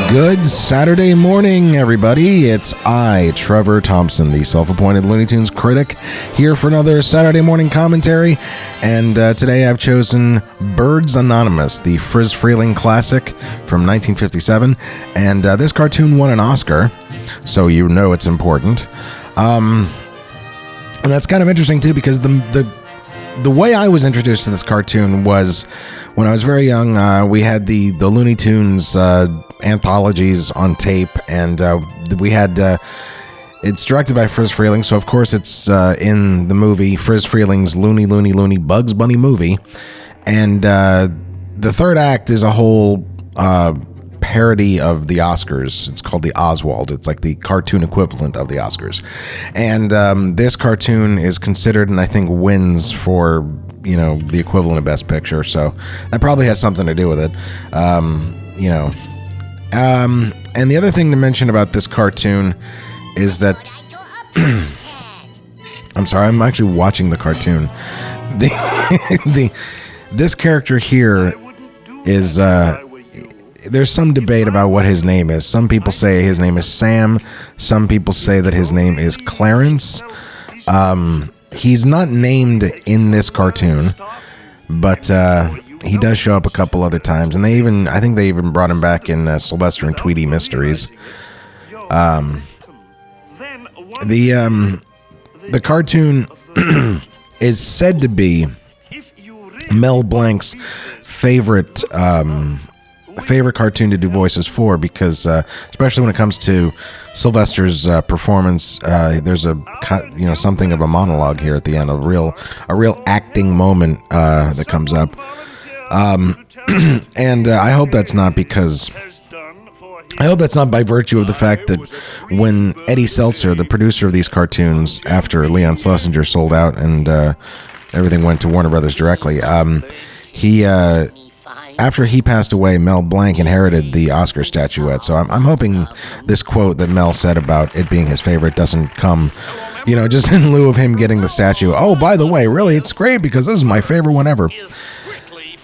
Good Saturday morning, everybody. It's I, Trevor Thompson, the self-appointed Looney Tunes critic, here for another Saturday morning commentary. And today I've chosen Birds Anonymous, the Friz Freleng classic from 1957. And this cartoon won an Oscar, so you know it's important. And that's kind of interesting, too, because the way I was introduced to this cartoon was when I was very young. We had the Looney Tunes anthologies on tape, and we had it's directed by Friz Freleng, so of course it's in the movie Friz Freleng's Looney Bugs Bunny movie. And the third act is a whole parody of the Oscars. It's called the Oswald. It's like the cartoon equivalent of the Oscars. And this cartoon is considered, and I think wins for, you know, the equivalent of Best Picture. So that probably has something to do with it. And the other thing to mention about this cartoon is that I'm sorry, I'm actually watching the cartoon. This character here is there's some debate about what his name is. Some people say his name is Sam. Some people say that his name is Clarence. He's not named in this cartoon, but he does show up a couple other times, and I think they even brought him back in Sylvester and Tweety Mysteries. The cartoon is said to be Mel Blanc's favorite cartoon to do voices for, because especially when it comes to Sylvester's performance, there's something of a monologue here at the end, a real acting moment that comes up. And I hope that's not by virtue of the fact that when Eddie Seltzer, the producer of these cartoons, after Leon Schlesinger sold out and everything went to Warner Brothers directly, after he passed away, Mel Blanc inherited the Oscar statuette. So I'm hoping this quote that Mel said about it being his favorite doesn't come, just in lieu of him getting the statue. Oh, by the way, really, it's great because this is my favorite one ever.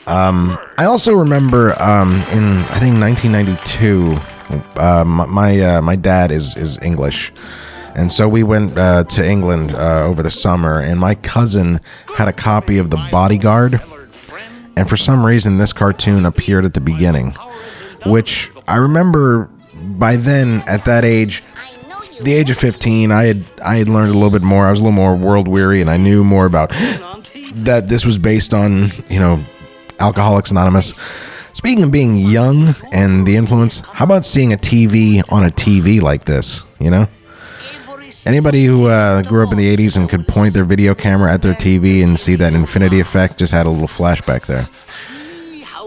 I also remember in, I think, 1992, my dad is English. And so we went to England over the summer, and my cousin had a copy of The Bodyguard. And for some reason, this cartoon appeared at the beginning, which I remember by then, at that age, the age of 15, I had learned a little bit more. I was a little more world weary, and I knew more about that this was based on, Alcoholics Anonymous. Speaking of being young and the influence, how about seeing a TV on a TV like this, Anybody who grew up in the 80s and could point their video camera at their TV and see that infinity effect just had a little flashback there.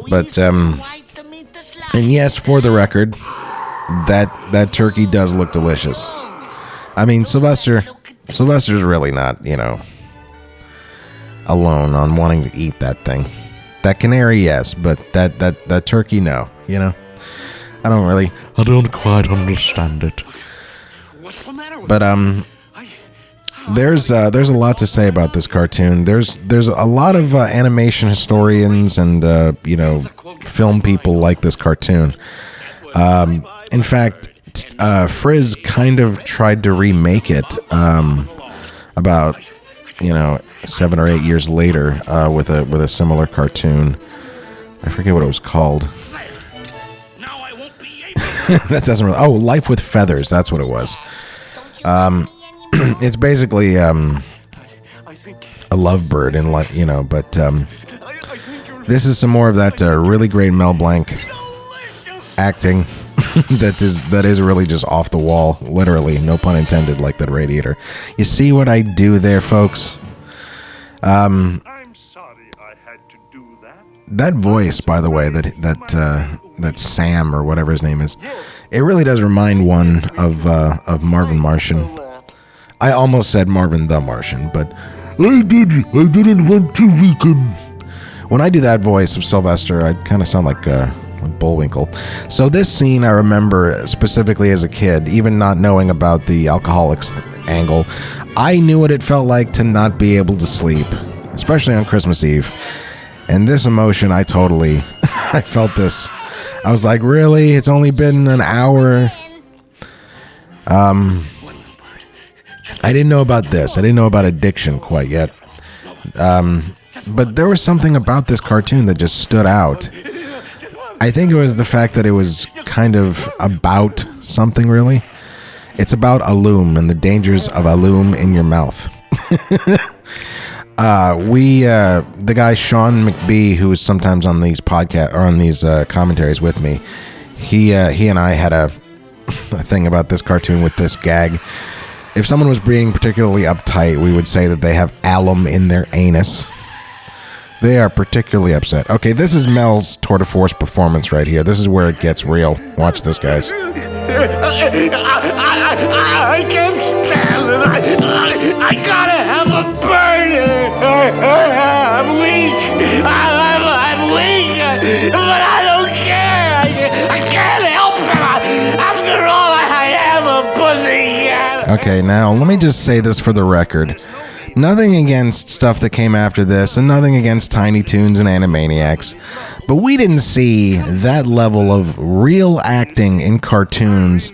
But, and yes, for the record, that turkey does look delicious. I mean, Sylvester's really not, alone on wanting to eat that thing. That canary, yes, but that turkey, no, I don't quite understand it. But there's a lot to say about this cartoon. There's a lot of animation historians and film people like this cartoon. In fact, Friz kind of tried to remake it about 7 or 8 years later with a similar cartoon. I forget what it was called. That doesn't really. Oh, Life with Feathers. That's what it was. It's basically a lovebird, and but this is some more of that really great Mel Blanc acting that is really just off the wall, literally, no pun intended, like that radiator. You see what I do there, folks? I'm sorry I had to do that. That voice, by the way, that Sam or whatever his name is, it really does remind one of Marvin Martian. I almost said Marvin the Martian, but I didn't want to weaken. When I do that voice of Sylvester, I kind of sound like Bullwinkle. So this scene I remember specifically as a kid, even not knowing about the alcoholics angle. I knew what it felt like to not be able to sleep, especially on Christmas Eve. And this emotion, I felt this. I was like, really? It's only been an hour. I didn't know about this. I didn't know about addiction quite yet. But there was something about this cartoon that just stood out. I think it was the fact that it was kind of about something, really. It's about a loom and the dangers of a loom in your mouth. The guy Sean McBee, who is sometimes on these podcasts or on these commentaries with me, he and I had a thing about this cartoon with this gag. If someone was being particularly uptight, we would say that they have alum in their anus. They are particularly upset. Okay, this is Mel's tour de force performance right here. This is where it gets real. Watch this, guys. I can't stand it. I gotta have a burn. I'm weak. I'm weak. But I don't care. I can't help it. After all, I am a pussycat. Okay, now let me just say this for the record. Nothing against stuff that came after this, and nothing against Tiny Toons and Animaniacs, but we didn't see that level of real acting in cartoons,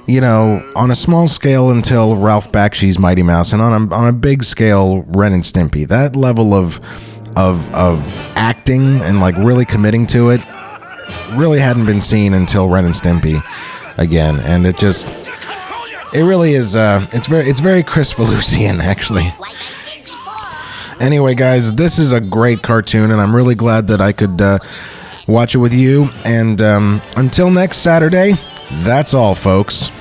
you know, on a small scale until Ralph Bakshi's Mighty Mouse, and on a big scale, Ren and Stimpy. That level of acting and like really committing to it really hadn't been seen until Ren and Stimpy again, and it really is. It's very Chris Valusian, actually. Anyway, guys, this is a great cartoon, and I'm really glad that I could watch it with you. And until next Saturday, that's all, folks.